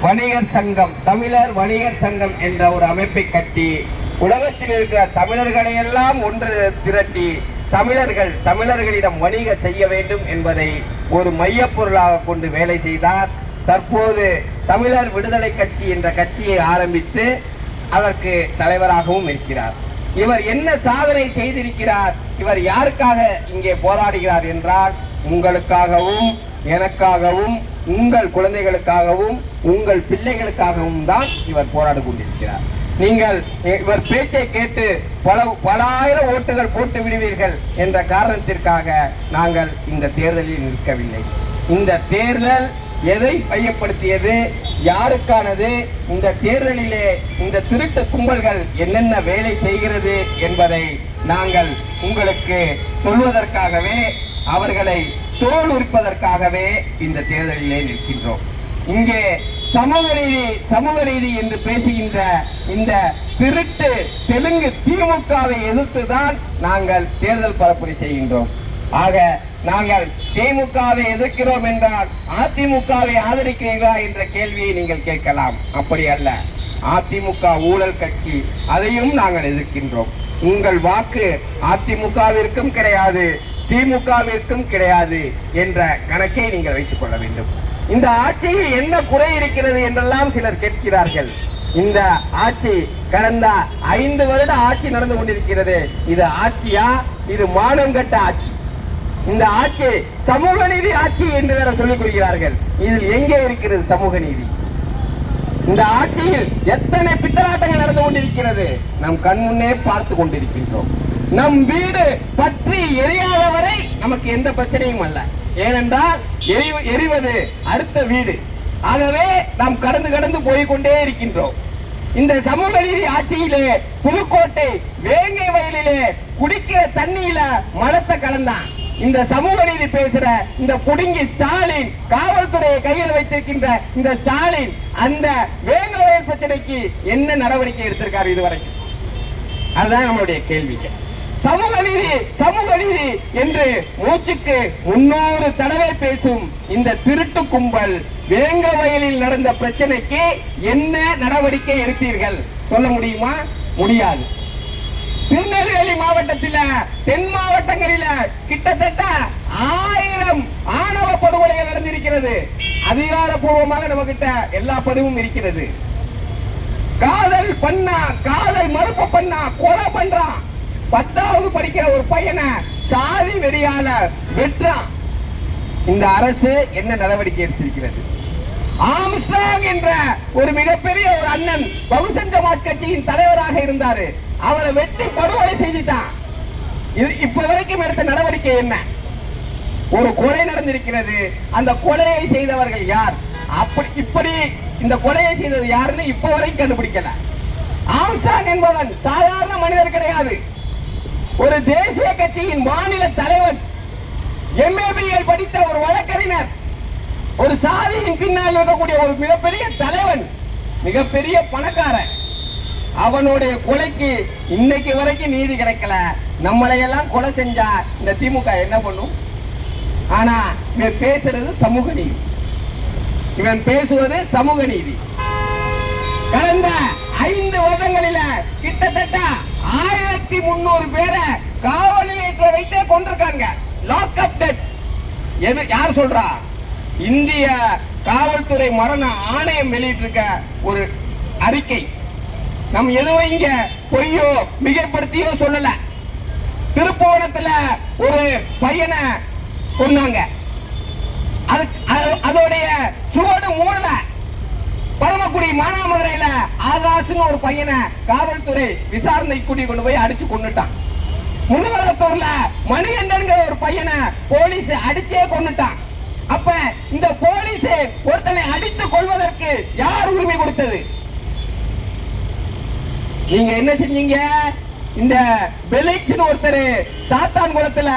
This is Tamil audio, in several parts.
வணிகர் சங்கம், தமிழர் வணிகர் சங்கம் என்ற ஒரு அமைப்பை கட்டி உலகத்தில் இருக்கிற தமிழர்களை எல்லாம் ஒன்று திரட்டி தமிழர்களிடம் வணிக செய்ய வேண்டும் என்பதை ஒரு மையப்பொருளாக கொண்டு வேலை செய்தார். தற்போது தமிழர் விடுதலை கட்சி என்ற கட்சியை ஆரம்பித்து அதற்கு தலைவராகவும் இருக்கிறார். இவர் என்ன சாதனை செய்திருக்கிறார்? இவர் யாருக்காக இங்கே போராடுகிறார் என்றால், உங்களுக்காகவும் எனக்காகவும் உங்கள் குழந்தைகளுக்காகவும் உங்கள் பிள்ளைகளுக்காகவும் தான் இவர் போராடி கொண்டிருக்கிறார். நீங்கள் இவர் பேச்சை கேட்டு பல ஆயிரம் ஓட்டுகள் போட்டு விடுவீர்கள் என்ற காரணத்திற்காக நாங்கள் இந்த தேர்தலில் நிற்கவில்லை. இந்த தேர்தல் எதை மையப்படுத்தியது, யாருக்கானது, இந்த தேர்தலிலே இந்த திருட்டு கும்பல்கள் என்னென்ன வேலை செய்கிறது என்பதை நாங்கள் உங்களுக்கு சொல்வதற்காகவே, அவர்களை தோல் உரிப்பதற்காகவே இந்த தேர்தலிலே நிற்கின்றோம். இங்கே சமூக நீதி என்று பேசுகின்ற இந்த திருட்டு தெலுங்கு திமுகவை எதிர்த்துதான் நாங்கள் தேர்தல் பரப்புரை செய்கின்றோம். ஆக நாங்கள் திமுகவை எதிர்க்கிறோம் என்றால் அதிமுகவை ஆதரிக்கிறீர்களா என்ற கேள்வியை நீங்கள் கேட்கலாம். அப்படி அல்ல, அதிமுக ஊழல் கட்சி, அதையும் நாங்கள் எதிர்க்கின்றோம். உங்கள் வாக்கு அதிமுகவிற்கும் கிடையாது, திமுகவிற்கும் கிடையாது என்ற கணக்கை நீங்கள் வைத்துக் கொள்ள வேண்டும். இந்த ஆட்சியில் என்ன குறை இருக்கிறது என்றெல்லாம் சிலர் கேட்கிறார்கள். இந்த ஆட்சி கடந்த 5 வருட ஆட்சி நடந்து கொண்டிருக்கிறது. இது ஆட்சியா? இது மானம் கட்ட ஆட்சி. இந்த ஆட்சி சமூக நீதி ஆட்சி என்று வேற சொல்லிக் கொள்கிறார்கள். இதில் எங்கே இருக்கிறது சமூக நீதி? இந்த ஆட்சியில் எத்தனை பித்தலாட்டங்கள் நடந்து கொண்டிருக்கிறது நம் கண் முன்னே பார்த்து கொண்டிருக்கின்றோம். நம் வீடு பற்றி எரியாத வரை நமக்கு எந்த பிரச்சனையும் அல்ல. ஏனென்றால் எரிவது அடுத்த வீடு. ஆகவே நாம் கடந்து போய்கொண்டே இருக்கின்றோம். இந்த சமூக நீதி ஆட்சியிலே புதுக்கோட்டை வேங்கை வயலிலே குடிக்கிற தண்ணியில மலத்தை கலந்தான். இந்த சமூக நீதி பேசுற இந்த புடுங்கி ஸ்டாலின், காவல்துறையை கையில் வைத்திருக்கின்ற இந்த ஸ்டாலின் அந்த வேங்க வயல் பிரச்சனைக்கு என்ன நடவடிக்கை எடுத்திருக்காரு இதுவரைக்கும்? அதுதான் நம்மளுடைய கேள்வி. சமூக நீதி என்று மூச்சுக்கு 300 தடவை பேசும் இந்த திருட்டு கும்பல் வேங்க வயலில் நடந்த பிரச்சனைக்கு என்ன நடவடிக்கை எடுத்தீர்கள் சொல்ல முடியுமா? முடியாது. திருநெல்வேலி மாவட்டத்தில், தென் மாவட்டங்களில் கிட்டத்தட்ட 1000 ஆணவ படுகொலைகள் நடந்திருக்கிறது. அதிகாரப்பூர்வமாக நம்ம கிட்ட எல்லா பதிவும் இருக்கிறது. காதல் மறுப்பு பண்ணா, கொலை பண்றான். 10வது படிக்கிற ஒரு பையனை சாதி வெறியால வெற்றான். இந்த அரசு என்ன நடவடிக்கை எடுத்திருக்கிறது? ஆம்ஸ்ட்ராங் என்ற ஒரு மிகப்பெரிய ஒரு அண்ணன் பகுஜன் சமாஜ் கட்சியின் தலைவராக இருந்தாரு. அவரை வெட்டி படுகொலை செய்துட்டான். இப்ப வரைக்கும் எடுத்த நடவடிக்கை என்ன? ஒரு கொலை நடந்திருக்கிறது. அந்த கொலையை செய்தவர்கள் யார்? இப்படி இந்த கொலையை செய்தது யாருன்னு இப்ப வரைக்கும் கண்டுபிடிக்கல. ஆம்ஸ்ட்ராங் என்பவன் சாதாரண மனிதர் கிடையாது. ஒரு தேசிய கட்சியின் மாநில தலைவன், MABL படித்த ஒரு வழக்கறிஞர், ஒரு சாதியின் பின்னால் இருக்கக்கூடிய ஒரு மிகப்பெரிய தலைவன், மிகப்பெரிய பணக்காரன். அவனுடைய கொலைக்கு இன்னைக்கு வரைக்கும் நீதி கிடைக்கல. நம்மளையெல்லாம் கொலை செஞ்சா இந்த திமுக என்ன பண்ணும்? ஆனா இவன் பேசுறது சமூக நீதி. இவன் பேசுவது சமூக நீதி. கடந்த 5 வருடங்களில கிட்டத்தட்ட 1300 பேரை காவல் நிலையத்தில் வைத்தே கொண்டிருக்காங்க. Lockup death. யார் சொல்றா? இந்திய காவல்துறை மரண ஆணையம் வெளியிட்டிருக்க ஒரு அறிக்கை. நம் எதுவும் இங்க பொய்யோ மிகைப்படுத்தியோ சொல்லல. திருப்போணத்துல ஒரு பையனை கொன்னாங்க. அதோடைய சுவடு மூடல. பரமக்குடி மானாமதுரையில ஆகாஷ்னு ஒரு பையனை காவல்துறை விசாரணை கூட்டி கொண்டு போய் அடிச்சு கொண்டுட்டான். முன்னவரத்தூர்ல மணிகண்டன் ஒரு பையனை போலீஸ் அடிச்சே கொண்டுட்டான். அப்ப இந்த போலீஸ் ஒருத்தனை அடித்துக் கொள்வதற்கு யார் உரிமை கொடுத்தது? நீங்க என்ன செஞ்சீங்க? இந்த பெலிக்ஸ் ஒருத்தர் சாத்தான் குளத்துல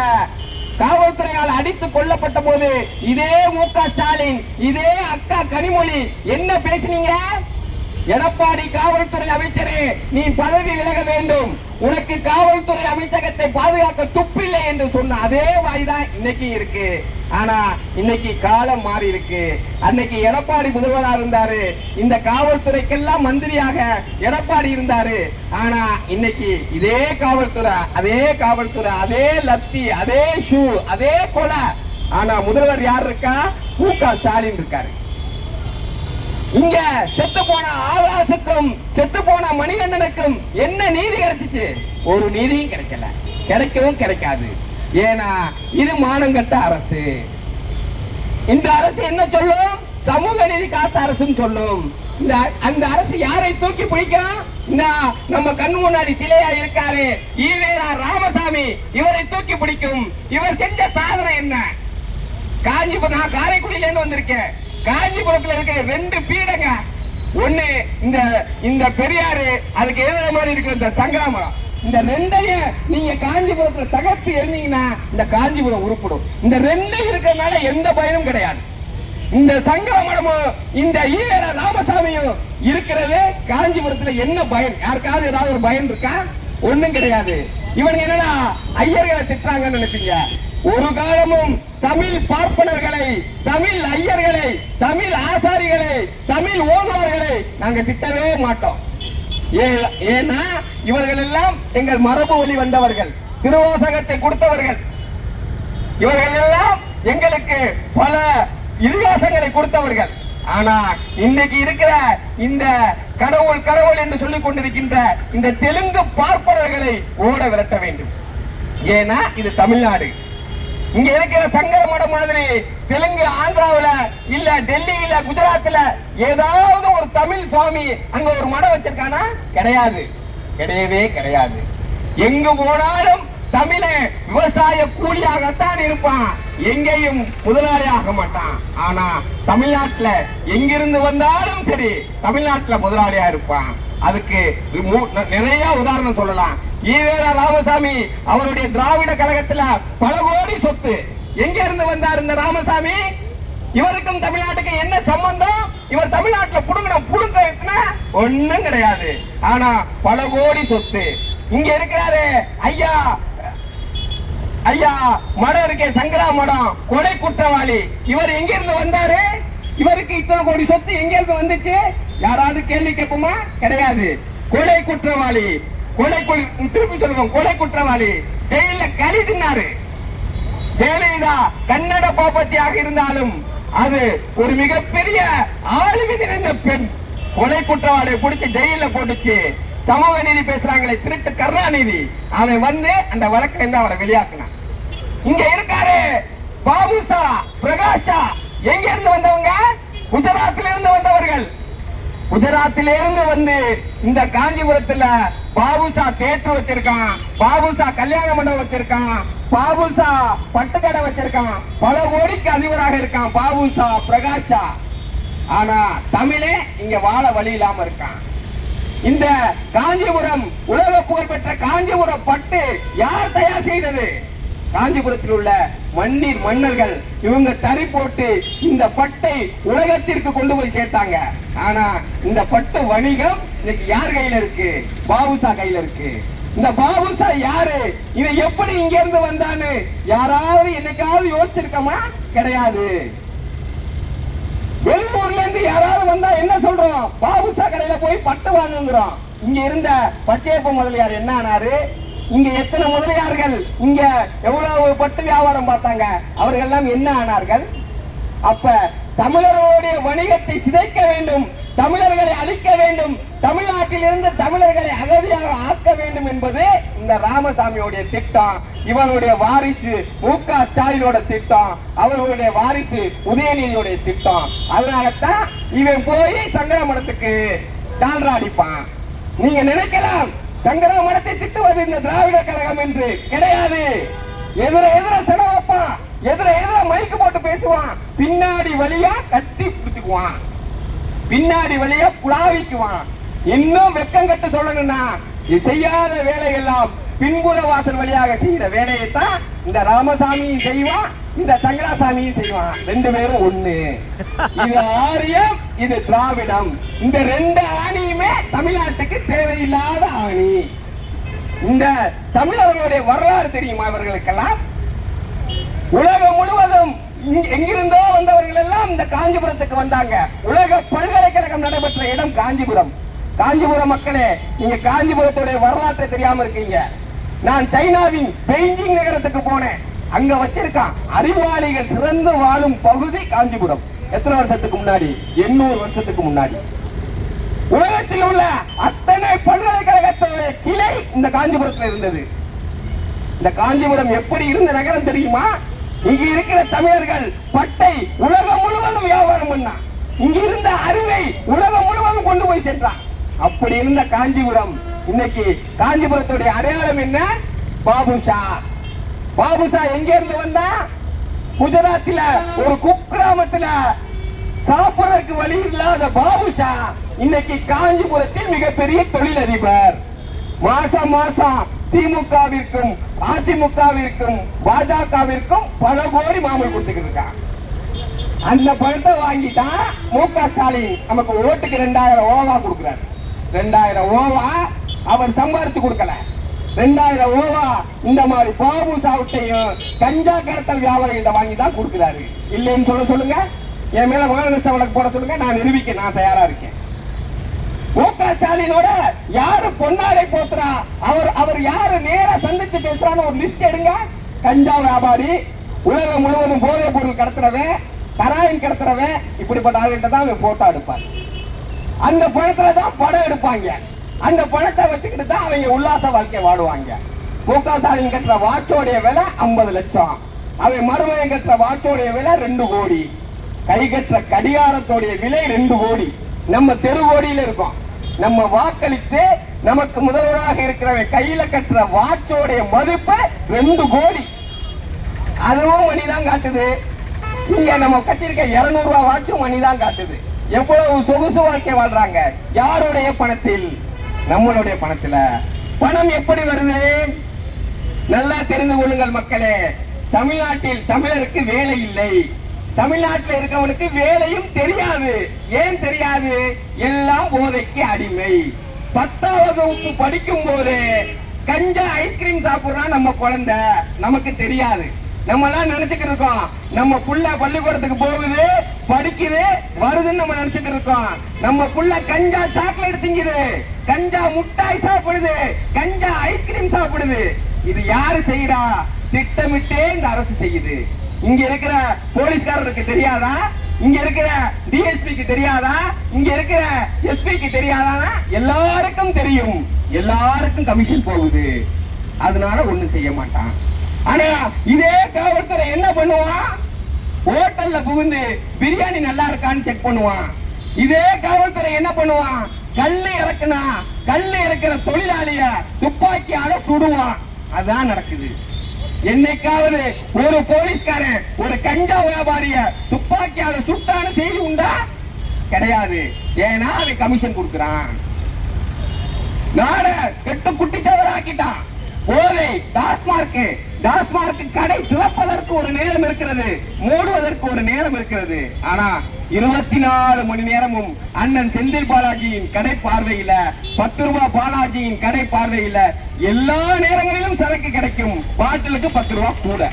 காவல்துறையால் அடித்துக் கொல்லப்பட்ட போது இதே மு.க. ஸ்டாலின், இதே அக்கா கனிமொழி என்ன பேசினீங்க? எடப்பாடி காவல்துறை அமைச்சரே, நீ பதவி விலக வேண்டும், உனக்கு காவல்துறை அமைச்சகத்தை பாதுகாக்க துப்பில்லை என்று சொன்ன அதே வாய்தான் இன்னைக்கு இருக்கு. ஆனா இன்னைக்கு காலம் மாறி இருக்கு. அன்னைக்கு எடப்பாடி முதல்வராக இருந்தாரு, இந்த காவல்துறைக்கெல்லாம் மந்திரியாக எடப்பாடி இருந்தாரு. ஆனா இன்னைக்கு இதே காவல்துறை, அதே லத்தி, அதே ஷூ, அதே கொலை. ஆனா முதல்வர் யார் இருக்கா? மு.க. ஸ்டாலின் இருக்காரு. இங்க செத்து போன ஆகாசுக்கும் செத்து போன மணிகண்டனுக்கும் என்ன நீதி கிடைச்சிச்சு? ஒரு நீதியும் கிடைக்கல, கிடைக்கவும் கிடைக்காது. ஏன்னா இது மானங்கட்ட அரசு. இந்த அரசு என்ன சொல்லும்? சமூக நீதி காத்த அரசுன்னு சொல்லும். அந்த அரசு யாரை தூக்கி பிடிக்கும்? நம்ம கண் முன்னாடி சிலையா இருக்காரு ஈவேரா ராமசாமி, இவரை தூக்கி பிடிக்கும். இவர் செஞ்ச சாதனை என்ன? காஞ்சிபுரம், நான் காரைக்குடியில இருந்து வந்திருக்கேன். காஞ்சிபுரத்துல இருக்க 2 பீடங்க. ஒண்ணு இந்த பெரியாரு, அதுக்கு எதிர மாதிரி இருக்கிற இந்த சங்கிராமம். இந்த 2ஐயும் நீங்க காஞ்சிபுரத்துல தகர்த்து எறிஞ்சீங்கன்னா இந்த காஞ்சிபுரம் உருப்படும். இந்த 2 இருக்கிறதுனால எந்த பயனும் கிடையாது. இந்த சங்கிராமமும் இந்த ஈவேரா ராமசாமியும் இருக்கிறது காஞ்சிபுரத்துல என்ன பயன்? யாருக்காவது ஏதாவது ஒரு பயன் இருக்கா? ஒண்ணும் கிடையாது. இவனுங்க என்னன்னா ஐயர்களை திட்டுறாங்கன்னு நினைப்பீங்க. ஒரு காலமும் தமிழ் பார்ப்பனர்களை, தமிழ் ஐயர்களை, தமிழ் ஆசாரிகளை, தமிழ் ஓதுவார்களை நாங்க திட்டவே மாட்டோம். ஏன்னா இவர்கள் எல்லாம் எங்கள் மரபு வழி வந்தவர்கள், திருவாசகத்தை கொடுத்தவர்கள். இவர்கள் எல்லாம் எங்களுக்கு பல இதிகாசங்களை கொடுத்தவர்கள். ஆனா இன்னைக்கு இருக்கிற இந்த கடவுள் கடவுள் என்று சொல்லிக் கொண்டிருக்கின்ற இந்த தெலுங்கு பார்ப்பனர்களை ஓட விரட்ட வேண்டும். ஏன்னா இது தமிழ்நாடு. இங்க இருக்கிற சங்கர மடம் மாதிரி தெலுங்கு ஆந்திராவில இல்ல டெல்லியில குஜராத்ல ஏதாவது ஒரு தமிழ் சுவாமி அங்க ஒரு மடம் வச்சிருக்கானா? கிடையாது, கிடையவே கிடையாது. எங்கு போனாலும் தமிழ விவசாய கூலியாகத்தான் இருப்பான், எங்கேயும் முதலாளி ஆக மாட்டான். ஆனா தமிழ்நாட்டுல எங்கிருந்து வந்தாலும் சரி தமிழ்நாட்டுல முதலாளியா இருப்பான். அதுக்கு நிறைய உதாரணம் சொல்லலாம். ஈவேரா ராமசாமி அவருடைய திராவிட கழகத்துல பல கோடி சொத்து. எங்க இருந்து வந்தார் இந்த ராமசாமி? இவருக்கும் தமிழ்நாட்டுக்கு என்ன சம்பந்தம்? இவர் தமிழ்நாட்டுல புடுங்க ஒண்ணும் கிடையாது. ஆனா பல கோடி சொத்து. இங்க இருக்கிறாரு ஐயா மடம் இருக்கே, சங்கரா மடம், கொலை குற்றவாளி. இவர் எங்க இருந்து வந்தாரு? இவருக்கு இத்தனை கோடி சொத்து எங்க இருந்து வந்துச்சு? யாராவது கேள்வி கேட்போமா? கிடையாது. கொலை குற்றவாளி, திருப்பி சொல்லுவோம், கொலை குற்றவாளி. ஜெயில களி தின்னாரு. ஜெயலலிதா கன்னட பாப்பத்தியாக இருந்தாலும் அது ஒரு மிகப்பெரிய ஆளுமை நிறைந்த பெண். கொலை குற்றவாளியை பிடிச்சி ஜெயில போட்டுச்சு. சமூக நீதி பேசுறாங்களே, திருட்டு கருணாநிதி, அவன் வந்து அந்த வழக்கில் இருந்து அவரை வெளியாக்குனான். இங்க இருக்காரு பாபுசா, பிரகாஷா, எங்க இருந்து வந்தவங்க? குஜராத்தில இருந்து வந்தவர்கள். குஜராத்திலிருந்து வந்து இந்த காஞ்சிபுரத்துல பாபுசா தியேட்டர் வச்சிருக்கான், பாபுசா கல்யாண மண்டபம் வச்சிருக்கான், பாபுசா பட்டுக்கடை வச்சிருக்கான், பல கோடிக்கு அதிபராக இருக்கான் பாபுசா, பிரகாஷா. ஆனா தமிழே இங்க வாழ வழி இல்லாம இருக்கான். இந்த காஞ்சிபுரம் உலக புகழ்பெற்ற காஞ்சிபுரம் பட்டு யார் தயார் செய்தது? காஞ்சிபுரத்தில் உள்ள மன்னர்கள் இவங்க தறி போட்டு இந்த பட்டை உலகத்திற்கு கொண்டு போய் சேர்த்தாங்க. ஆனா இந்த பட்டு வணிகம் இன்னைக்கு யார் கையில இருக்கு? பாபுசா கையில இருக்கு. இந்த பாபுசா யாரு? இவன் எப்படி இங்க இருந்து வந்தான்னு யாராவது என்னைக்காவது யோசிச்சிருக்கமா? கிடையாது. வெளியூர்ல இருந்து யாராவது வந்தா என்ன சொல்றோம்? பாபுசா கடையில போய் பட்டு வாங்குறோம். இங்க இருந்த பச்சையப்ப முதலியார் என்ன ஆனாரு? இங்க எத்தனை முதலியார்கள் இங்க எவ்வளவு பட்டு வியாபாரம் பார்த்தாங்க, அவர்கள் எல்லாம் என்ன ஆனார்கள்? அப்ப தமிழர்களுடைய வணிகத்தை சிதைக்க வேண்டும், தமிழர்களை அழிக்க வேண்டும், தமிழ்நாட்டில் இருந்து தமிழர்களை அகதியாக ஆக்க வேண்டும் என்பது இந்த ராமசாமியோடைய திட்டம். இவனுடைய வாரிசு மு.க. ஸ்டாலினோட திட்டம், அவர்களுடைய வாரிசு உதயநிதியோடைய திட்டம். அதனாலதான் இவன் போய் சங்கர மடத்துக்கு சால்ரா அடிப்பான். நீங்க நினைக்கலாம் சங்கரா மடத்தை திட்டுவது இந்த திராவிட கழகம் என்று. கிடையாது. எதிர செலவப்பான், எதிர மைக்கு போட்டு பேசுவான், பின்னாடி வழியா கட்டி பிடிச்சுக்குவான், பின்னாடி வழியா குழாவிக்குவான். இன்னும் வெக்கம் கட்டு சொல்லணும்னா செய்யாத வேலையெல்லாம் பின்புற வாசல் வழியாக செய்யற வேலையைத்தான் இந்த ராமசாமியும் செய்வான், இந்த சங்கராசாமியும் செய்வான். ரெண்டு பேரும் ஒண்ணு. இது ஆரியம், இது திராவிடம். இந்த ரெண்டு ஆணியுமே தமிழ்நாட்டுக்கு தேவையில்லாத ஆணி. இந்த தமிழர்களுடைய வரலாறு தெரியுமா இவர்களுக்கெல்லாம்? உலகம் முழுவதும் எங்கிருந்தோ வந்தவர்கள் எல்லாம் இந்த காஞ்சிபுரத்துக்கு வந்தாங்க. உலக பல்கலைக்கழகம் நடைபெற்ற இடம் காஞ்சிபுரம். காஞ்சிபுரம் மக்களே, நீங்க காஞ்சிபுரத்துடைய வரலாற்றை தெரியாம இருக்கீங்க. நான் சைனாவின் பெய்ஜிங் நகரத்துக்கு போனேன். அங்க வச்சிருக்கான் அறிவாளிகள் சிறந்து வாழும் பகுதி காஞ்சிபுரம். எத்தனை வருஷத்துக்கு முன்னாடி? 800 வருஷத்துக்கு முன்னாடி. உலகத்தில் உள்ள அத்தனை பல்கலைக்கழகத்துடைய கிளை இந்த காஞ்சிபுரத்தில் இருந்தது. இந்த காஞ்சிபுரம் எப்படி இருந்த நகரம் தெரியுமா? இங்க இருக்கிற தமிழர்கள் பட்டை உலகம் முழுவதும் வியாபாரம் பண்ணா, இங்க இருந்த அறிவை உலகம் முழுவதும் கொண்டு போய் சென்றான். அப்படி இருந்த காஞ்சிபுரம் இன்னைக்கு காஞ்சிபுரத்துடைய அடையாளம் என்ன? பாபுஷா. பாபுஷா எங்க இருந்து வந்தா? குஜராத்தில ஒரு குக்கிராமத்துல சாப்பிடறதுக்கு வழி இல்லாத பாபுஷா இன்னைக்கு காஞ்சிபுரத்தில் மிகப்பெரிய தொழிலதிபர். மாசம் மாசம் திமுகவிற்கும் அதிமுகவிற்கும் பாஜகவிற்கும் பல கோடி மாமூல் கொடுத்துக்கிட்டு இருக்கான். அந்த பணத்தை வாங்கிட்டான் மு.க. ஸ்டாலின் நமக்கு ஓட்டுக்கு 2000 ஓவா கொடுக்கிறார். 2000 ஓவா அவர் சம்பாதித்து கொடுக்கல. 2000 ஓவா இந்த மாதிரி பாபு சாவுட்டையும் கஞ்சா கடத்தல் வியாபாரிகிட்ட வாங்கி தான் கொடுக்கிறாரு. இல்லைன்னு சொல்லுங்க, என் மேல மாநஷ்ட வழக்கு போட சொல்லுங்க, நான் நிரூபிக்க நான் தயாரா இருக்கேன். மு.க. ஸ்டாலினோட யாரு பொன்னாடை போத்துறா, அவர் யாரு நேர சந்திச்சு பேசுறான்னு ஒரு லிஸ்ட் எடுங்க. கஞ்சா வியாபாரி, உலகம் முழுவதும் போதைப் பொருள் கடத்துறவன், கராயின் கடத்துறவன், இப்படிப்பட்ட ஆளுகிட்ட தான் போட்டோ எடுப்பாங்க. அந்த பணத்துல தான் படம் எடுப்பாங்க. அந்த பணத்தை வச்சுக்கிட்டு தான் அவங்க உல்லாச வாழ்க்கை வாடுவாங்க. மு.க. ஸ்டாலின் கட்டுற வாட்சோடைய விலை 50 லட்சம். அவன் மருமகன் கட்டுற வாட்சோடைய விலை 2 கோடி. கை கட்டுற கடிகாரத்தோடைய விலை 2 கோடி. நம்ம தெரு கோடியில இருக்கோம். நம்ம வாக்களித்து நமக்கு முதல்வராக இருக்கிறவன் கையில கட்டுற வாட்சோடைய மதிப்பு 2 கோடி. அதுவும் மணிதான் காட்டுது. இங்க நம்ம கட்டிருக்க 200 ரூபாய் வாட்சும் மணிதான் காட்டுது. எவ்வளவு சொகுசு வாழ்க்கை வாழ்றாங்க. யாருடைய பணத்தில்? நம்மளுடைய பணத்துல. பணம் எப்படி வருது? நல்லா தெரிந்து கொள்ளுங்கள் மக்களே. தமிழ்நாட்டில் தமிழருக்கு வேலை இல்லை. தமிழ்நாட்டில் இருக்கவனுக்கு வேலையும் தெரியாது. ஏன் தெரியாது? எல்லாம் போதைக்கு அடிமை. 10ஆம் வகுப்பு படிக்கும் போது கஞ்சா ஐஸ்கிரீம் சாப்பிடுறான் நம்ம குழந்தை, நமக்கு தெரியாது. நம்ம எல்லாம் நினைச்சுட்டு இருக்கோம் நம்ம புள்ள பள்ளிக்கூடத்துக்கு போகுது, படிக்குது, வருதுன்னு நம்ம நினைச்சிட்டு இருக்கோம். நம்ம புள்ள கஞ்சா சாக்லேட் திங்குது, கஞ்சா முட்டாய் சாப்பிடுது, கஞ்சா ஐஸ்கிரீம் சாப்பிடுது. இது யாரு செய்யறா? திட்டமிட்டே இந்த அரசு செய்யுது. இங்க இருக்கிற போலீஸ்காரருக்கு தெரியாதா? இங்க இருக்கிற டிஎஸ்பிக்கு தெரியாதா? இங்க இருக்கிற எஸ்பிக்கு தெரியாதா? எல்லாருக்கும் தெரியும். எல்லாருக்கும் கமிஷன் போகுது. அதனால ஒண்ணும் செய்ய மாட்டான். ஆனா இதே காவல்துறை என்ன பண்ணுவான்? ஹோட்டல்ல புகுந்து பிரியாணி நல்லா இருக்கான்னு செக் பண்ணுவான். இதே காவல்துறை என்ன பண்ணுவான்? கல்லு இறக்குனா கல்லு இறக்குற தொழிலாளிய துப்பாக்கியால சுடுவான். அதான் நடக்குது. என்னைக்காவது ஒரு போலீஸ்காரன் ஒரு கஞ்சா வியாபாரிய துப்பாக்கியால சுட்டான செய்தி உண்டா? கிடையாது. ஏன்னா அவன் கமிஷன் கொடுக்கிறான். நாட கெட்டு குட்டிச்சவராக்கிட்டான். போதை டாஸ்மார்க் கடை திறப்பதற்கு ஒரு நேரம் இருக்கிறது, மூடுவதற்கு ஒரு நேரம் இருக்கிறது. ஆனா 24 மணி நேரமும் அண்ணன் செந்தில் பாலாஜியின் கடை பார்வையில, 10 ரூபாய் பாலாஜியின் கடை பார்வையில எல்லா நேரங்களிலும் சரக்கு கிடைக்கும். பாட்டிலுக்கு 10 ரூபாய் கூட.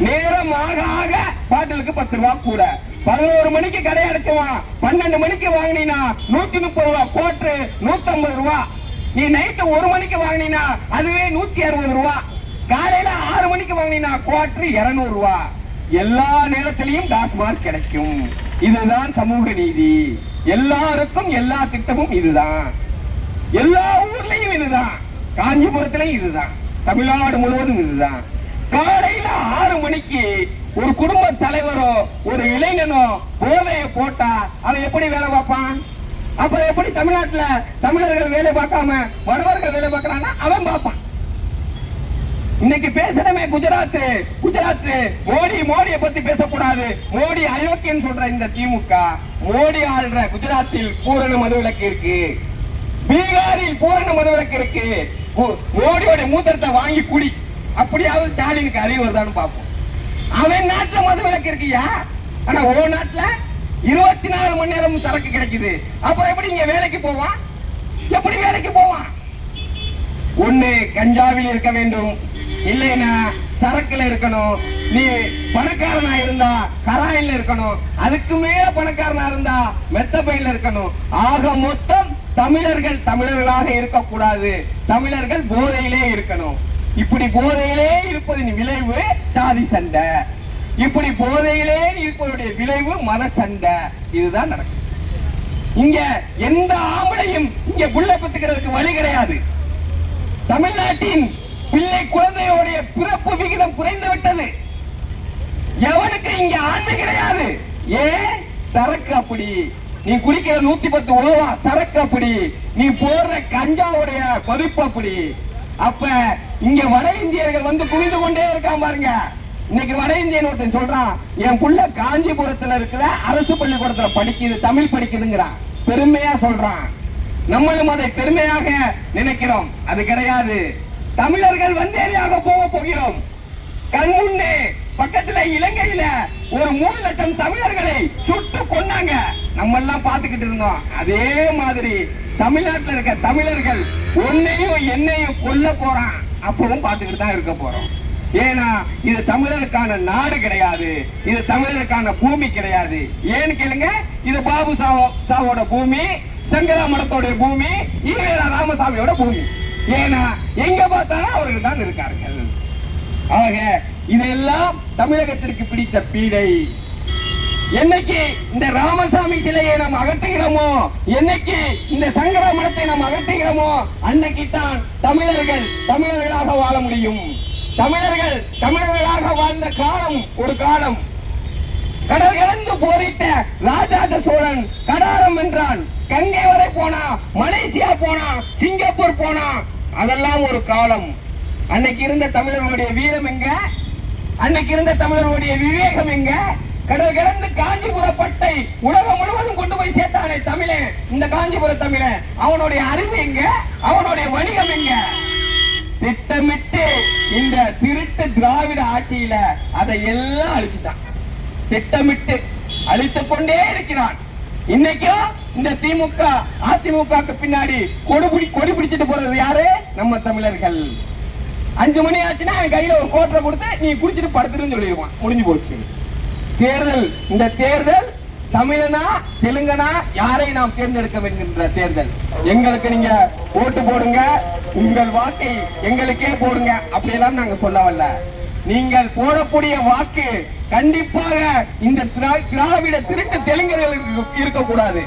நேரம் ஆக ஆக பாட்டிலுக்கு 10 ரூபாய் கூட. 11 மணிக்கு கடை அடைச்சுவான். 12 மணிக்கு வாங்கினா 130 ரூபாய் கோட்டு 150 ரூபாய். நீ நைட்டு 1 மணிக்கு வாங்கினா அதுவே 160 ரூபாய். காலையில 6 மணிக்கு வாங்கினா குவார்டர் 200 ரூபாய். எல்லா நேரத்திலையும் டாஸ்மார்க் கிடைக்கும். இதுதான் சமூக நீதி. எல்லாருக்கும் எல்லா திட்டமும் இதுதான். எல்லா ஊர்லயும் இதுதான். காஞ்சிபுரத்திலையும் இதுதான். தமிழ்நாடு முழுவதும் இதுதான். காலையில 6 மணிக்கு ஒரு குடும்ப தலைவரோ ஒரு இளைஞனோ போதையை போட்டா அவன் எப்படி வேலை பார்ப்பான்? அப்ப எப்படி தமிழ்நாட்டுல தமிழர்கள் வேலை பார்க்காம வடவர்கள் வேலை பார்க்கறான்னா அவன் பார்ப்பான். இன்னைக்கு பேசணுமே குஜராத் மோடியை பத்தி பேசக்கூடாது. மோடி அயோக்கியன்னு சொல்ற இந்த திமுக, மோடி ஆள்ற குஜராத்தில் பூரண மதுவிலக்கு இருக்கு, பீகாரில் பூரண மதுவிலக்கு இருக்கு, மோடியோட மூத்திரத்தை வாங்கி குடி, அப்படியாவது ஸ்டாலினுக்கு அறிவு வருதான்னு பார்ப்போம். அவன் நாட்டுல மது விலக்கு இருக்கியா? ஆனா ஓ நாட்டுல 24 மணி நேரம் சரக்கு கிடைக்குது. அப்புறம் எப்படி இங்க வேலைக்கு போவான்? எப்படி வேலைக்கு போவான்? ஒண்ணு கஞ்சாவில் இருக்க வேண்டும், இல்லைன்னா சரக்குல இருக்கணும். நீ பணக்காரனா இருந்தா கராயில இருக்கணும், அதுக்கு மேல பணக்காரனா இருந்தா மெத்தபையில இருக்கணும். ஆக மொத்தம் தமிழர்கள் தமிழர்களாக இருக்கக்கூடாது, தமிழர்கள் போதையிலே இருக்கணும். இப்படி போதையிலே இருப்பதின் விளைவு சாதி சண்டை, இப்படி போதையிலே இருப்பதுடைய விளைவு மத சண்டை. இதுதான் நடக்கும். இங்க எந்த ஆம்பளையும் இங்க புள்ள பெத்துக்கிறதுக்கு வழி கிடையாது. தமிழ்நாட்டின் பிள்ளை குழந்தையோடைய பிறப்பு விகிதம் குறைந்து விட்டது. எவனுக்கு இங்க ஆண்மை கிடையாது. ஏன்? சரக்கு அப்படி. நீ குடிக்கிற 110 ஓவா சரக்கு அப்படி, நீ போடுற கஞ்சாவுடைய பருப்பு அப்படி. அப்ப இங்க வட இந்தியர்கள் வந்து குவிந்து கொண்டே இருக்கான் பாருங்க. இன்னைக்கு வட இந்தியன் ஒருத்தன் சொல்றான், என் புள்ள காஞ்சிபுரத்துல இருக்கிற அரசு பள்ளிக்கூடத்துல படிக்குது, தமிழ் படிக்குதுங்கிறான். பெருமையா சொல்றான். நம்மளும் அதை பெருமையாக நினைக்கிறோம். அது கிடையாது. தமிழர்கள் வந்தேரியாக போகிறோம். கண் முன்னே பக்கத்துல இலங்கையில ஒரு 3 லட்சம் தமிழர்களை சுட்டு கொன்னாங்க. நம்ம எல்லாம் பார்த்துக்கிட்டு இருந்தோம். அதே மாதிரி தமிழ்நாட்டில் இருக்க தமிழர்கள் உன்னையும் என்னையும் கொல்ல போறான். அப்பவும் பார்த்துக்கிட்டு தான் இருக்க போறோம். ஏன்னா இது தமிழருக்கான நாடு கிடையாது, இது தமிழருக்கான பூமி கிடையாது. ஏன்னு கேளுங்க, இது பாபு சாவோட பூமி, சங்கரா மடத்தோட பூமி, ஈவேரா ராமசாமியோட பூமி. ஏன்னா எங்க பார்த்தாலும் அவர்கள் தான் இருக்கார்கள். ஆக இதெல்லாம் தமிழகத்திற்கு பிடித்த பீடை. என்னைக்கு இந்த ராமசாமி சிலையை நாம் அகற்றுகிறோமோ, என்னைக்கு இந்த சங்கரா மடத்தை நாம் அகற்றுகிறோமோ, அன்னைக்கு தான் தமிழர்கள் தமிழர்களாக வாழ முடியும். தமிழர்கள் தமிழர்களாக வாழ்ந்த காலம் ஒரு காலம். கடல் கடந்து போரிட்ட ராஜராஜ சோழன் கடாரம் என்றான். கங்கை வரை போனா, மலேசியா போனா, சிங்கப்பூர் போனா, அதெல்லாம் ஒரு காலம். அன்னைக்கு இருந்த தமிழர்களுடைய வீரம் எங்க? அன்னைக்கு இருந்த தமிழர்களுடைய விவேகம் எங்க? கடல் கடந்து காஞ்சிபுர பட்டை உலகம் முழுவதும் கொண்டு போய் சேர்த்தானே தமிழன், இந்த காஞ்சிபுர தமிழன். அவனுடைய அறிவு எங்க? அவனுடைய வணிகம் எங்க? திட்டமிட்டு இந்த திருட்டு திராவிட ஆட்சியில அதை எல்லாம் அழிச்சுட்டான். திட்டமிட்டு அழித்துக் கொண்டே இருக்கிறான். இன்னைக்கும் இந்த திமுக அதிமுக பின்னாடி கொடி பிடிச்சிட்டு போறது யாரு? நம்ம தமிழர்கள். 5 மணி ஆச்சுன்னா கையில ஒரு கோட்டரை கொடுத்து நீ குடிச்சிட்டு படுத்துருன்னு சொல்லிடுவான். முடிஞ்சு போச்சு தேர்தல். இந்த தேர்தல் தமிழனா தெலுங்கனா யாரை நாம் தேர்ந்தெடுக்க வேண்டுகின்ற தேர்தல். எங்களுக்கு நீங்க ஓட்டு போடுங்க, உங்கள் வாக்கை எங்களுக்கே போடுங்க, அப்படியெல்லாம் நாங்க சொல்ல வரல. நீங்கள் போடக்கூடிய வாக்கு கண்டிப்பாக இந்த திராவிட திருட்டு தெலுங்கர்களுக்கு இருக்கக்கூடாது.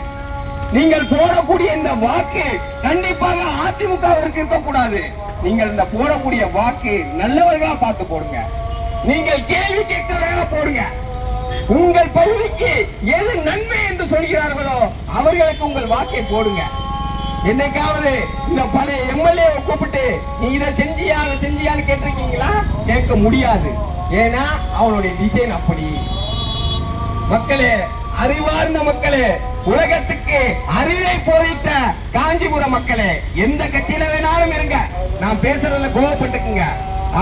நீங்கள் போடக்கூடிய இந்த வாக்கு கண்டிப்பாக அதிமுகவிற்கு இருக்கக்கூடாது. நீங்கள் இந்த போடக்கூடிய வாக்கு நல்லவர்களா பார்த்து போடுங்க. நீங்கள் கேள்வி கேட்கிறவர்களா போடுங்க. உங்கள் பகுதிக்கு எது நன்மை என்று சொல்கிறார்களோ அவர்களுக்கு உங்கள் வாக்கை போடுங்க. என்னைக்காவது இந்த பழைய எம்எல்ஏ கூப்பிட்டு நீ இதை செஞ்சியா அதை செஞ்சியான்னு கேட்டிருக்கீங்களா? கேட்க முடியாது. ஏன்னா அவனுடைய டிசைன் அப்படி. மக்களே, அறிவார்ந்த மக்களே, உலகத்துக்கு அறிவை போதித்த காஞ்சிபுர மக்களே, எந்த கட்சியில வேணாலும் இருங்க, நான் பேசுறதுல கோபப்பட்டுக்குங்க.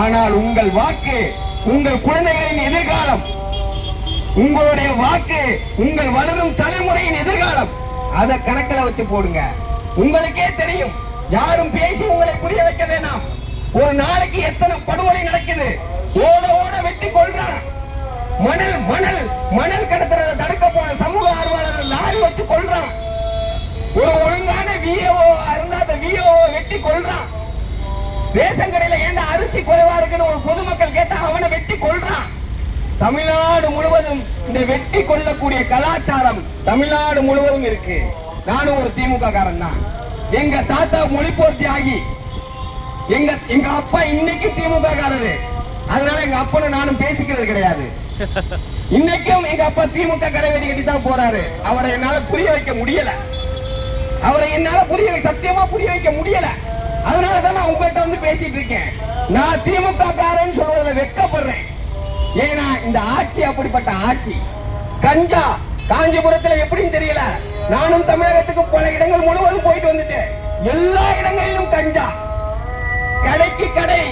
ஆனால் உங்கள் வாக்கு உங்கள் குழந்தைகளின் எதிர்காலம், உங்களுடைய வாக்கு உங்கள் வளரும் தலைமுறையின் எதிர்காலம். அதை கணக்கில் வச்சு போடுங்க. உங்களுக்கே தெரியும், யாரும் பேசி உங்களை புரிய வைக்க வேணாம். ஒரு நாளைக்கு எத்தனை படுகொலை நடக்குது. ஓட ஓட வெட்டி கொள்றான். மணல் மணல் மணல் கடத்துறதை தடுக்க போன சமூக ஆர்வலர்கள் லாரி வச்சு கொள்றான். ஒரு ஒழுங்கான விஓ இருந்தா அந்த விஓ வெட்டி கொள்றான். ரேஷன் கடையில ஏன்டா அரிசி குறைவா இருக்குன்னு ஒரு பொதுமக்கள் கேட்டா அவனை வெட்டி கொள்றான். தமிழ்நாடு முழுவதும் இந்த வெட்டி கொள்ளக்கூடிய கலாச்சாரம் தமிழ்நாடு முழுவதும் இருக்கு. நானும் ஒரு திமுக காரன் தான். எங்க தாத்தா மொழிப்போர் தியாகி, எங்க அப்பா இன்னைக்கு திமுக காரரு. அதனால எங்க அப்பனை நானும் பேசிக்கிறது கிடையாது. இன்னைக்கும் எங்க அப்பா திமுக கடைவெடி கட்டி தான் போறாரு. அவரை என்னால புரிய வைக்க முடியல. அவரை என்னால சத்தியமா புரிய வைக்க முடியல. அதனாலதான் நான் உங்கள்கிட்ட வந்து பேசிட்டு இருக்கேன். நான் திமுக காரன் சொல்றதுல வெட்கப்படுறேன். ஏன்னா இந்த ஆட்சி அப்படிப்பட்ட ஆட்சி. கஞ்சா காஞ்சிபுரத்துல எப்படின்னு தெரியல. நானும் தமிழகத்துக்கு பல இடங்கள் முழுவதும் போயிட்டு வந்துட்டேன். எல்லா இடங்களிலும் கஞ்சா. கடைக்கு கடை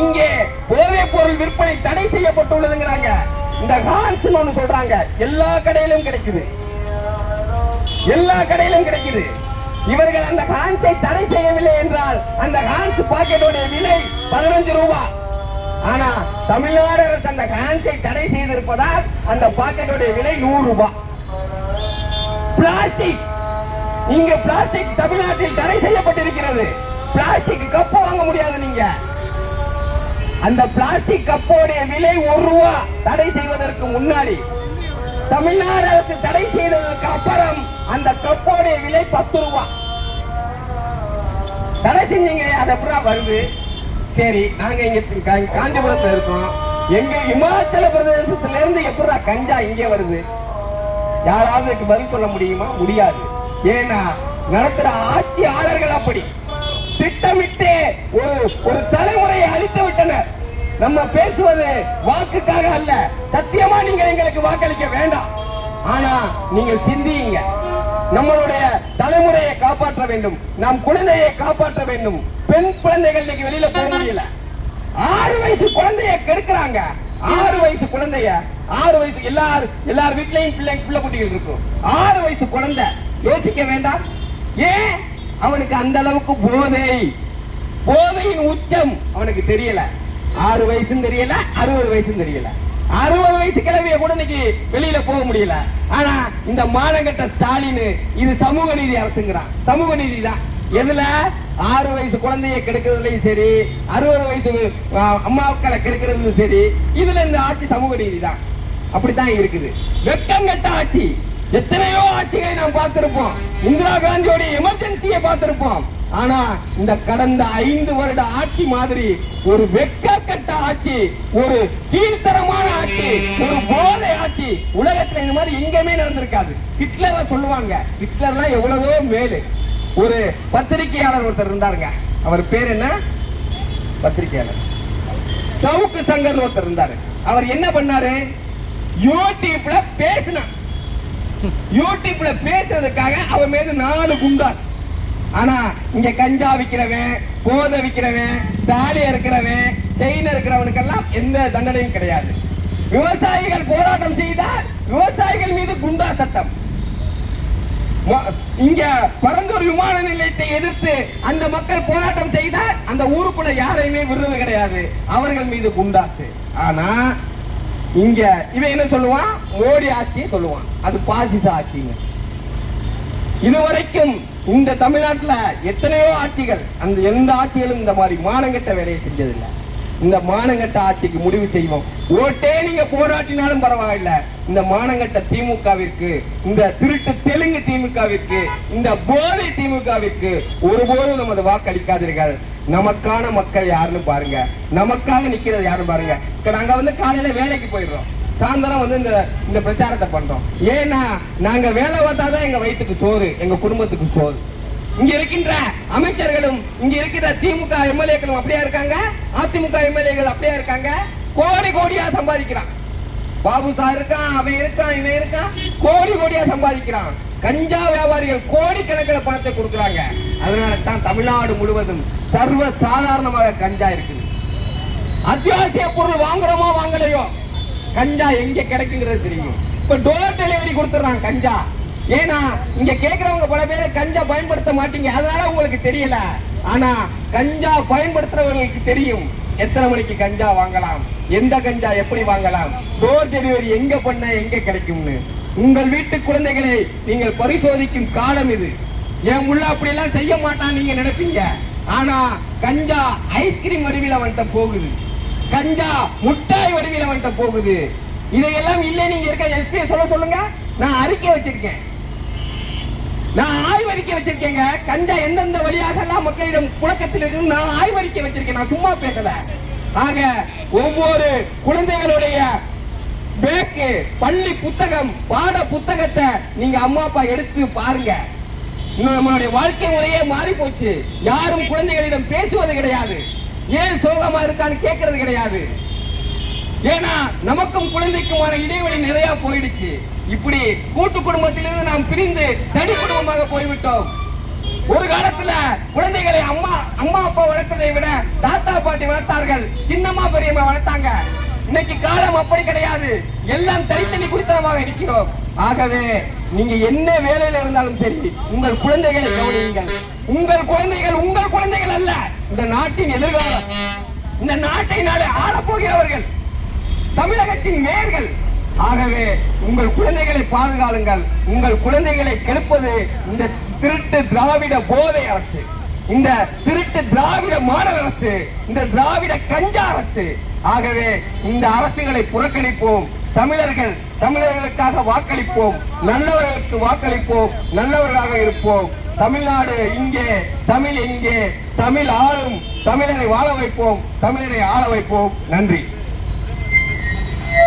இங்கே போதைப் பொருள் விற்பனை தடை செய்யப்பட்டுள்ளதுங்கிறாங்க. இந்த ஹான்ஸ் ஒண்ணு சொல்றாங்க, எல்லா கடையிலும் கிடைக்குது, எல்லா கடையிலும் கிடைக்குது. இவர்கள் அந்த ஹான்ஸை தடை செய்யவில்லை என்றால் அந்த ஹான்ஸ் பாக்கெட்டோட விலை 15 ரூபாய். ஆனா தமிழ்நாடு அரசு அந்த ஹான்ஸை தடை செய்திருப்பதால் அந்த பாக்கெட்டோட விலை 100 ரூபாய். பிளாஸ்டிக், இங்க பிளாஸ்டிக் தமிழ்நாட்டில் தடை செய்யப்பட்டிருக்கிறது. பிளாஸ்டிக் கப்பு வாங்க முடியாது. நீங்க அந்த பிளாஸ்டிக் கப்போடைய விலை 1 ரூபாய். தடை செய்வதற்கு முன்னாடி தமிழ்நாடு அரசு தடை செய்ததற்கு அப்புறம் அந்த கப்போடைய விலை 10 ரூபாய். தடை செஞ்சீங்க, அது எப்படா வருது? சரி, நாங்க இங்க காஞ்சிபுரத்துல இருக்கோம். எங்க இமாச்சல பிரதேசத்துல இருந்து எப்படா கஞ்சா இங்கே வருது? யாராவது பதில் சொல்ல முடியுமா? முடியாது. ஏன்னா நடத்துற ஆட்சியாளர்கள் அப்படி திட்டமிட்டு ஒரு தலைமுறையை அழித்து விட்டனர். நம்ம பேசுவது வாக்குக்காக அல்ல. சத்தியமா நீங்க எங்களுக்கு வாக்களிக்க வேண்டாம். ஆனா நீங்கள் சிந்தியுங்க. நம்மளுடைய தலைமுறையை காப்பாற்ற வேண்டும், நம் குழந்தையை காப்பாற்ற வேண்டும். பெண் குழந்தைகள் இன்னைக்கு வெளியில போக முடியல. 6 வயசு குழந்தைய கெடுக்கிறாங்க. 6 வயசு குழந்தைய, 6 வயசு எல்லார் வீட்லயும் பிள்ளை குட்டிகள் இருக்கும். 6 வயசு குழந்தை, யோசிக்க வேண்டாம்? ஏன் அவனுக்கு அந்த அளவுக்கு போதையின் உச்சம் அவனுக்கு தெரியல. 6 வயசும் தெரியல, 60 வயசும் தெரியல. 60 வயசு கிழவிய கூட இன்னைக்கு வெளியில போக முடியல. ஆனா இந்த மானங்கட்ட ஸ்டாலின் இது சமூக நீதி அரசுங்கிறான். சமூக நீதி தான். எதுல? 6 வயசு குழந்தையை கெடுக்கிறதுலயும் சரி, 60 வயசு அம்மாக்களை கெடுக்கிறது சரி, இதுல இந்த ஆட்சி சமூக நீதி தான். அப்படித்தான் இருக்குது. வெக்கங்கட்ட ஆட்சி. எத்தனையோ ஆட்சிகளை நாம் பார்த்திருப்போம். இந்திரா காந்தியோட எமர்ஜென்சியை பார்த்திருப்போம். ஆனா இந்த கடந்த 5 வருட ஆட்சி மாதிரி ஒரு வெக்கக்கட்ட ஆட்சி, ஒரு கீழ்த்தரமான ஆட்சி, ஒரு போதை ஆட்சி உலகத்துல இந்த மாதிரி எங்கேயுமே நடந்திருக்காது. ஹிட்லர் சொல்லுவாங்க, ஹிட்லர்லாம் எவ்வளவோ மேலு. ஒரு பத்திரிகையாளர் ஒருத்தர் இருந்தாருங்க. அவர் பேர் என்ன? பத்திரிகையாளர் சவுக்கு சங்கர் ஒருத்தர் இருந்தாரு. அவர் என்ன பண்ணாரு? யூடியூப்ல பேசினார். யூடியூப்ல பேசுறதுக்காக அவர் மீது 4 குண்டாஸ். ஆனா இங்க கஞ்சா விக்கிறவன், போதை விக்கிறவன், தாலி இருக்கிறவன், செயின் இருக்கிறவனுக்கெல்லாம் எந்த தண்டனையும் கிடையாது. விவசாயிகள் போராட்டம் செய்தால் விவசாயிகள் மீது குண்டா சட்டம். இங்க பரந்தூர் விமான நிலையத்தை எதிர்த்து அந்த மக்கள் போராட்டம் செய்தால் அந்த ஊருக்குள்ள யாரையுமே விடுறது கிடையாது, அவர்கள் மீது குண்டாசு. ஆனா இங்க இவன் என்ன சொல்லுவான்? மோடி ஆட்சியை சொல்லுவான், அது பாசிச ஆட்சிங்க. இதுவரைக்கும் இந்த தமிழ்நாட்டுல எத்தனையோ ஆட்சிகள், அந்த எந்த ஆட்சிகளும் இந்த மாதிரி மானங்கட்ட வேலையை செஞ்சதில்லை. இந்த மானங்கட்ட ஆட்சிக்கு முடிவு செய்வோம். ஓட்டே நீங்க போராட்டினாலும் பரவாயில்ல, இந்த மானங்கட்ட திமுகவிற்கு, இந்த திருட்டு தெலுங்கு திமுகவிற்கு, இந்த போதை திமுகவிற்கு ஒருபோதும் நமது வாக்களிக்காதீர்கள். நமக்கான மக்கள் யாருன்னு பாருங்க, நமக்காக நிக்கிறது யாருன்னு பாருங்க. நாங்க காலையில வேலைக்கு போயிடுறோம், சாயந்தரம் இந்த பிரச்சாரத்தை பண்றோம். ஏன்னா நாங்க வேலை பார்த்தாதான் எங்க வயிற்றுக்கு சோறு, எங்க குடும்பத்துக்கு சோறு. இங்க இருக்கின்ற அமைச்சர்களும், இங்க இருக்கிற திமுக எம்எல்ஏக்களும் அப்படியா இருக்காங்க, அதிமுக எம்எல்ஏக்கள் அப்படியா இருக்காங்க. கோடி கோடியா சம்பாதிக்கிறான். பாபு சார் இருக்கான், அவன் இருக்கான், இவன் இருக்கான், கோடி கோடியா சம்பாதிக்கிறான். கஞ்சா வியாபாரிகள் கோடிக்கணக்கில் பணத்தை கொடுக்கிறாங்க. அதனால தான் தமிழ்நாடு முழுவதும் சர்வ சாதாரணமாக கஞ்சா இருக்குது. அத்தியாவசிய பொருள் வாங்குறோமோ வாங்கலையோ, கஞ்சா எங்க கிடைக்குங்கிறது தெரியும். இப்ப டோர் டெலிவரி கொடுத்துறான் கஞ்சா. ஏன்னா இங்க கேக்குறவங்க பல பேரை கஞ்சா பயன்படுத்த மாட்டீங்க, அதனால உங்களுக்கு தெரியல. ஆனா கஞ்சா பயன்படுத்துறவங்களுக்கு தெரியும் எத்தனை மணிக்கு கஞ்சா வாங்கலாம், எந்த கஞ்சா எப்படி வாங்கலாம், டோர் டெலிவரி எங்க பண்ண எங்க கிடைக்கும்னு. உங்கள் வீட்டு குழந்தைகளை நீங்கள் பரிசோதிக்கும் காலம் இது. என் உள்ள அப்படி எல்லாம் செய்ய மாட்டான் நீங்க நினைப்பீங்க. ஆனா கஞ்சா ஐஸ்கிரீம் வடிவில் அவன்கிட்ட போகுது, கஞ்சா முட்டாய் வடிவில் அவன்கிட்ட போகுது. இதையெல்லாம் இல்லை நீங்க இருக்க எஸ்பி சொல்லுங்க. நான் அறிக்கை வச்சிருக்கேன், நான் ஆய்வறிக்கை வச்சிருக்கேங்க. கஞ்சா எந்தெந்த வழியாக எல்லாம் மக்களிடம் புழக்கத்தில் இருக்கு நான் ஆய்வறிக்கை வச்சிருக்கேன், நான் சும்மா பேசல. ஆக ஒவ்வொரு குழந்தைகளுடைய பேக்கு, பள்ளி புத்தகம், பாட புத்தகத்தை நீங்க அம்மா அப்பா எடுத்து பாருங்க. நம்மளுடைய வாழ்க்கை முறையே மாறி போச்சு. யாரும் குழந்தைகளிடம் பேசுவது கிடையாது. ஏன் சோகமா இருக்கான்னு கேட்கறது கிடையாது. ஏன்னா நமக்கும் குழந்தைக்குமான இடைவெளி நிறைய போயிடுச்சு. இப்படி கூட்டு குடும்பத்திலிருந்து நாம் பிரிந்து தனி குடும்பமாக போய்விட்டோம். ஒரு காலத்துல குழந்தைகளை அம்மா அப்பா வளர்த்ததை விட தாத்தா பாட்டி வளர்த்தார்கள், சின்னம்மா பெரியம்மா வளர்த்தாங்க. இன்னைக்கு காலம் அப்படி கிடையாது. எல்லாம் தனித்தனி குறித்தனமாக இருக்கிறோம். ஆகவே நீங்க என்ன வேலையில இருந்தாலும் சரி, உங்கள் குழந்தைகளை கவனியுங்கள். உங்கள் குழந்தைகள் அல்ல, இந்த நாட்டின் எதிர்காலம். இந்த நாட்டை நாளை ஆளப்போகிறவர்கள், தமிழகத்தின் மேயர்கள். ஆகவே உங்கள் குழந்தைகளை பாதுகாலுங்கள். உங்கள் குழந்தைகளை கெடுப்பது இந்த திருட்டு திராவிட போதை அரசு, இந்த திருட்டு திராவிட மாடல் அரசு, இந்த திராவிட கஞ்சா அரசு. ஆகவே இந்த அரசுகளை புறக்கணிப்போம். தமிழர்களுக்காக வாக்களிப்போம். நல்லவர்களுக்கு வாக்களிப்போம். நல்லவர்களாக இருப்போம். தமிழ்நாடு இங்கே, தமிழ் எங்கே, தமிழ் ஆளும். தமிழரை வாழ வைப்போம். தமிழரை ஆள வைப்போம். நன்றி.